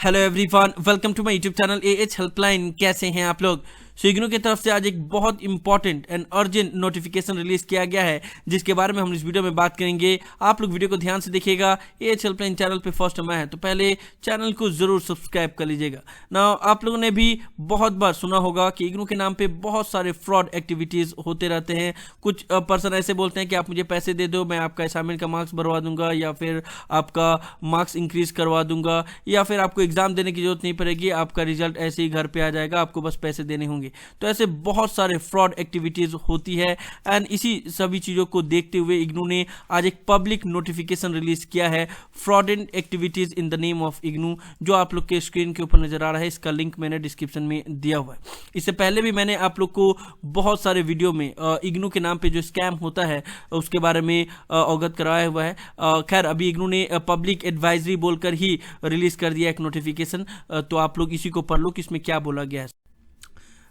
Hello everyone, welcome to my YouTube channel AH helpline. कैसे हैं आप लोग? इग्नू की तरफ से आज एक बहुत important and urgent notification release किया गया है, जिसके बारे में हम इस वीडियो में बात करेंगे। आप लोग वीडियो को ध्यान से देखिएगा। एएच हेल्पलाइन चैनल पे फर्स्ट टाइम आए हैं तो पहले चैनल को जरूर सब्सक्राइब कर लीजिएगा ना। आप लोगों ने भी बहुत बार सुना होगा कि इग्नू के नाम पे बहुत सारे फ्रॉड एक्टिविटीज होते रहते हैं। कुछ पर्सन ऐसे बोलते हैं कि आप मुझे पैसे दे दो, मैं आपका असाइनमेंट का मार्क्स बढ़वा दूंगा, या फिर आपका मार्क्स इंक्रीज करवा दूंगा, या फिर आपको एग्जाम देने की जरूरत नहीं पड़ेगी, आपका रिजल्ट ऐसे ही घर पे आ जाएगा, आपको बस पैसे देने होंगे। तो ऐसे बहुत सारे फ्रॉड एक्टिविटीज होती है एंड इसी सभी चीजों को देखते हुए इग्नू ने आज एक पब्लिक नोटिफिकेशन रिलीज किया है, fraudulent activities in the name of IGNOU, जो आप लोग के स्क्रीन के ऊपर नजर आ रहा है। इसका लिंक मैंने डिस्क्रिप्शन में दिया हुआ है। इससे पहले भी मैंने आप लोग को बहुत सारे वीडियो में इग्नू के नाम पे जो स्कैम होता है उसके बारे में अवगत कराया हुआ है। खैर, अभी इग्नू ने पब्लिक एडवाइजरी बोलकर ही रिलीज कर दिया एक नोटिफिकेशन, तो आप लोग इसी को पढ़ लो कि इसमें क्या बोला गया है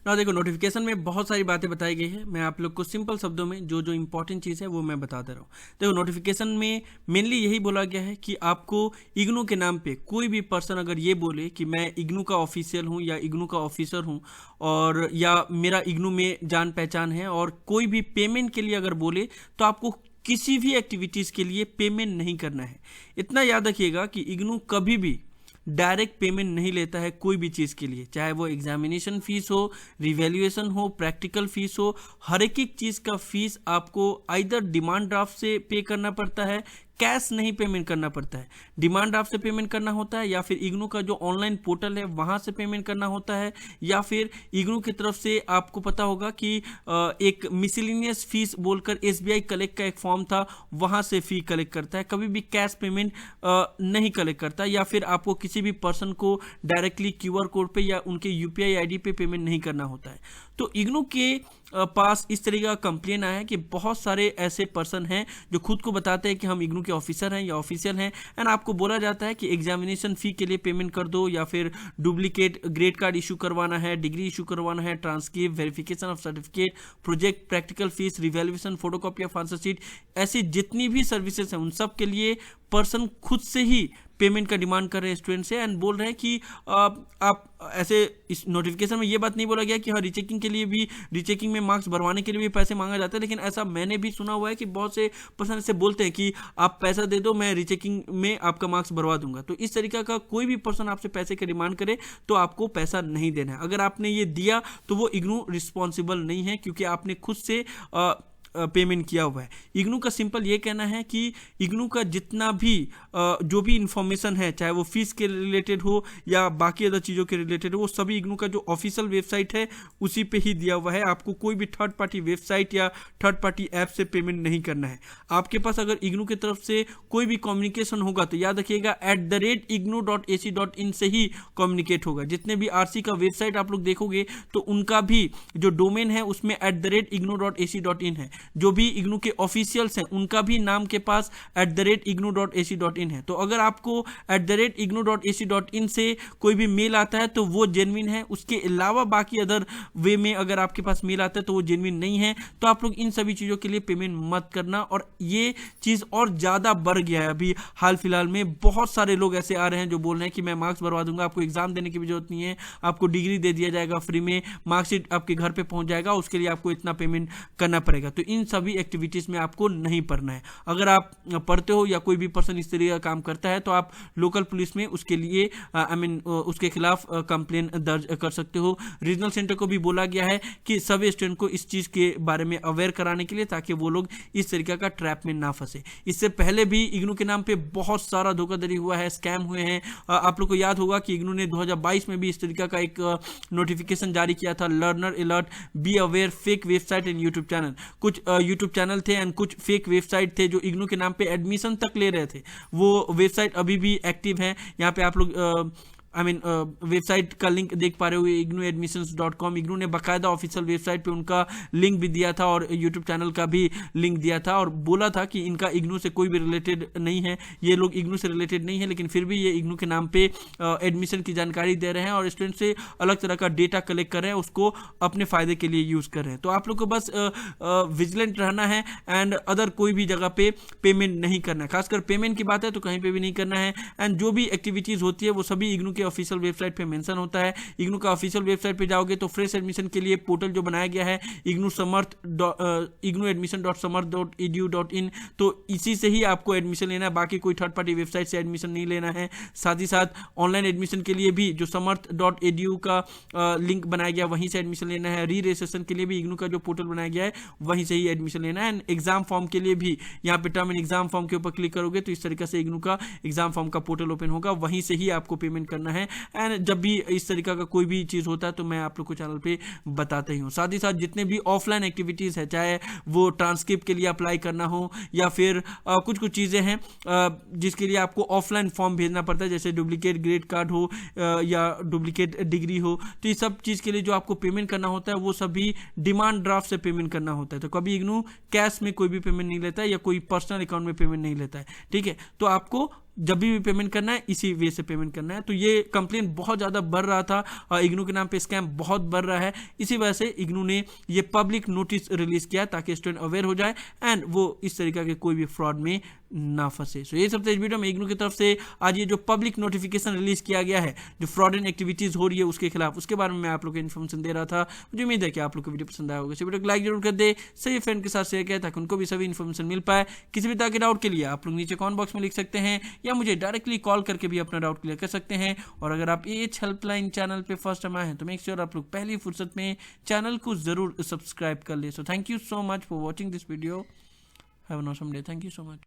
ना। देखो, नोटिफिकेशन में बहुत सारी बातें बताई गई है। मैं आप लोग को सिंपल शब्दों में जो जो इंपॉर्टेंट चीज़ है वो मैं बता दे रहा हूँ। देखो, नोटिफिकेशन में मेनली यही बोला गया है कि आपको इग्नू के नाम पे कोई भी पर्सन अगर ये बोले कि मैं इग्नू का ऑफिशियल हूँ या इग्नू का ऑफिसर हूँ और या मेरा इग्नू में जान पहचान है, और कोई भी पेमेंट के लिए अगर बोले तो आपको किसी भी एक्टिविटीज़ के लिए पेमेंट नहीं करना है। इतना याद रखिएगा कि इग्नू कभी भी डायरेक्ट पेमेंट नहीं लेता है कोई भी चीज़ के लिए, चाहे वो एग्जामिनेशन फीस हो, रिवैल्यूएशन हो, प्रैक्टिकल फीस हो। हर एक चीज़ का फीस आपको आइदर डिमांड ड्राफ्ट से पे करना पड़ता है, कैश नहीं पेमेंट करना पड़ता है। डिमांड ड्राफ्ट से पेमेंट करना होता है, या फिर इग्नू का जो ऑनलाइन पोर्टल है वहां से पेमेंट करना होता है, या फिर इग्नू की तरफ से आपको पता होगा कि एक मिसलिनियस फीस बोलकर एसबीआई कलेक्ट का एक फॉर्म था, वहां से फी कलेक्ट करता है। कभी भी कैश पेमेंट नहीं कलेक्ट करता, या फिर आपको किसी भी पर्सन को डायरेक्टली क्यूआर कोड पे या उनके यूपीआई आईडी पे पेमेंट नहीं करना होता है। तो इग्नू के पास इस तरीके का कंप्लेन आया है कि बहुत सारे ऐसे पर्सन हैं जो खुद को बताते हैं कि हम इग्नू के ऑफिसर हैं या ऑफिशियल हैं, एंड आपको बोला जाता है कि एग्जामिनेशन फी के लिए पेमेंट कर दो, या फिर डुप्लीकेट ग्रेड कार्ड इशू करवाना है, डिग्री इशू करवाना है, transcript, verification of certificate, project, practical fees, revaluation, photocopy of answer sheet, ऐसी जितनी भी सर्विसेज हैं उन सब के लिए पर्सन खुद से ही पेमेंट का डिमांड कर रहे हैं स्टूडेंट से, एंड बोल रहे हैं कि आप ऐसे, इस नोटिफिकेशन में ये बात नहीं बोला गया कि हाँ रीचेकिंग के लिए भी, रीचेकिंग में मार्क्स भरवाने के लिए भी पैसे मांगा जाता है, लेकिन ऐसा मैंने भी सुना हुआ है कि बहुत से पर्सन ऐसे बोलते हैं कि आप पैसा दे दो, मैं रीचेकिंग में आपका मार्क्स भरवा दूंगा। तो इस तरीके का कोई भी पर्सन आपसे पैसे का डिमांड करे तो आपको पैसा नहीं देना है। अगर आपने ये दिया तो वो इग्नू रिस्पॉन्सिबल नहीं है, क्योंकि आपने खुद से पेमेंट किया हुआ है। इग्नू का सिंपल ये कहना है कि इग्नू का जितना भी जो भी इंफॉर्मेशन है, चाहे वो फीस के रिलेटेड हो या बाकी अदर चीज़ों के रिलेटेड हो, वो सभी इग्नू का जो ऑफिशियल वेबसाइट है उसी पे ही दिया हुआ है। आपको कोई भी थर्ड पार्टी वेबसाइट या थर्ड पार्टी ऐप से पेमेंट नहीं करना है। आपके पास अगर इग्नू की तरफ से कोई भी कम्युनिकेशन होगा तो याद रखिएगा @ignu.ac.in से ही कम्युनिकेट होगा। जितने भी आरसी का वेबसाइट आप लोग देखोगे तो उनका भी जो डोमेन है उसमें @ignu.ac.in है। जो भी इग्नू के ऑफिशियल्स हैं उनका भी नाम के पास @ignu.ac.in है। तो अगर आपको @ignu.ac.in से कोई भी मेल आता है तो वो जेन्युइन है, उसके अलावा बाकी अदर वे में अगर आपके पास मेल आता है तो वो जेन्युइन नहीं है। तो आप लोग इन सभी चीज़ों के लिए पेमेंट मत करना। और ये चीज़ और ज़्यादा बढ़ गया है। अभी हाल फिलहाल में बहुत सारे लोग ऐसे आ रहे हैं जो बोल रहे हैं कि मैं मार्क्स भरवा दूंगा, आपको एग्जाम देने की भी जरूरत नहीं है, आपको डिग्री दे दिया जाएगा फ्री में, मार्कशीट आपके घर पे पहुंच जाएगा, उसके लिए आपको इतना पेमेंट करना पड़ेगा। तो इन सभी एक्टिविटीज में आपको नहीं पढ़ना है। अगर आप पढ़ते हो या कोई भी पर्सन इस तरीके का काम करता है तो आप लोकल पुलिस में उसके लिए उसके खिलाफ कंप्लेन दर्ज कर सकते हो। रीजनल सेंटर को भी बोला गया है कि सभी स्टूडेंट को इस चीज के बारे में अवेयर कराने के लिए, ताकि वो लोग इस तरीके का ट्रैप में ना फंसे। इससे पहले भी इग्नू के नाम पे बहुत सारा धोखाधड़ी हुआ है, स्कैम हुए हैं। आप लोग को याद होगा कि इग्नू ने 2022 में भी इस तरीके का एक नोटिफिकेशन जारी किया था, learner alert, be aware, fake website and YouTube channel. कुछ यूट्यूब चैनल थे एंड कुछ फेक वेबसाइट थे जो इग्नू के नाम पे एडमिशन तक ले रहे थे। वो वेबसाइट अभी भी एक्टिव है। यहाँ पे आप लोग वेबसाइट का लिंक देख पा रहे हो, ignuadmissions.com। इग्नू ने बाकायदा ऑफिशियल वेबसाइट पे उनका लिंक भी दिया था और यूट्यूब चैनल का भी लिंक दिया था, और बोला था कि इनका इग्नू से कोई भी रिलेटेड नहीं है, ये लोग इग्नू से रिलेटेड नहीं है, लेकिन फिर भी ये इग्नू के नाम पे एडमिशन की जानकारी दे रहे हैं और स्टूडेंट से अलग तरह का डेटा कलेक्ट कर रहे हैं, उसको अपने फायदे के लिए यूज कर रहे हैं। तो आप लोग को बस विजिलेंट रहना है एंड अदर कोई भी जगह पे पेमेंट नहीं करना है। खासकर पेमेंट की बात है तो कहीं पे भी नहीं करना है, एंड जो भी एक्टिविटीज होती है वो सभी इग्नू के के ऑफिशियल वेबसाइट पे मेंशन होता है। इग्नू का ऑफिशियल वेबसाइट पे जाओगे तो फ्रेश एडमिशन के लिए पोर्टल जो बनाया गया है ignuadmission.samarth.edu.in, तो इसी से ही आपको एडमिशन लेना है, बाकी कोई थर्ड पार्टी वेबसाइट से एडमिशन नहीं लेना है। साथ ही साथ ऑनलाइन एडमिशन के लिए भी जो समर्थ.edu का लिंक बनाया गया वहीं से एडमिशन लेना है। री रजिस्ट्रेशन के लिए भी इग्नू का जो पोर्टल बनाया गया है वहीं से ही एडमिशन लेना है। एंड एग्जाम फॉर्म के लिए भी यहाँ पे टर्म एंड एग्जाम फॉर्म के ऊपर क्लिक करोगे तो इस तरीके से इग्नू का एग्जाम फॉर्म का पोर्टल ओपन होगा, वहीं से ही आपको पेमेंट करना है। एंड जब भी इस तरीका का कोई भी चीज़ होता है तो मैं आप लोग को चैनल पे बताते ही हूँ। साथ ही साथ जितने भी ऑफलाइन एक्टिविटीज़ है, चाहे वो ट्रांसक्रिप्ट के लिए अप्लाई करना हो या फिर कुछ कुछ चीज़ें हैं जिसके लिए आपको ऑफलाइन फॉर्म भेजना पड़ता है, जैसे डुप्लीकेट ग्रेड कार्ड हो या डुप्लीकेट डिग्री हो, तो ये सब चीज़ के लिए जो आपको पेमेंट करना होता है वो सभी डिमांड ड्राफ्ट से पेमेंट करना होता है। तो कभी इग्नू कैश में कोई भी पेमेंट नहीं लेता है या कोई पर्सनल अकाउंट में पेमेंट नहीं लेता है, ठीक है। तो आपको जब भी पेमेंट करना है इसी वे से पेमेंट करना है। तो ये कंप्लेंट बहुत ज़्यादा बढ़ रहा था, इग्नू के नाम पे स्कैम बहुत बढ़ रहा है, इसी वजह से इग्नू ने ये पब्लिक नोटिस रिलीज किया ताकि स्टूडेंट अवेयर हो जाए एंड वो इस तरीके के कोई भी फ्रॉड में ना फंसे। सो ये सब इस वीडियो में इग्नू की तरफ से आज ये जो पब्लिक नोटिफिकेशन रिलीज किया गया है जो फ्रॉड एंड एक्टिविटीज हो रही है उसके खिलाफ, उसके बारे में मैं आप लोग को इन्फॉर्मेशन दे रहा था। मुझे उम्मीद है कि आप लोग को वीडियो पसंद आया होगा। इस वीडियो को लाइक जरूर कर दे, सही फ्रेंड के साथ शेयर करें ताकि उनको भी सभी इन्फॉर्मेशन मिल पाए। किसी भी तरह के डाउट के लिए आप लोग नीचे कमेंट बॉक्स में लिख सकते हैं या मुझे डायरेक्टली कॉल करके भी अपना डाउट क्लियर कर सकते हैं। और अगर आप AH हेल्पलाइन चैनल पे फर्स्ट टाइम आए हैं तो मेक श्योर आप लोग पहली फुर्सत में चैनल को जरूर सब्सक्राइब कर ले। So thank you so much for watching this video. Have an awesome day. Thank you so much.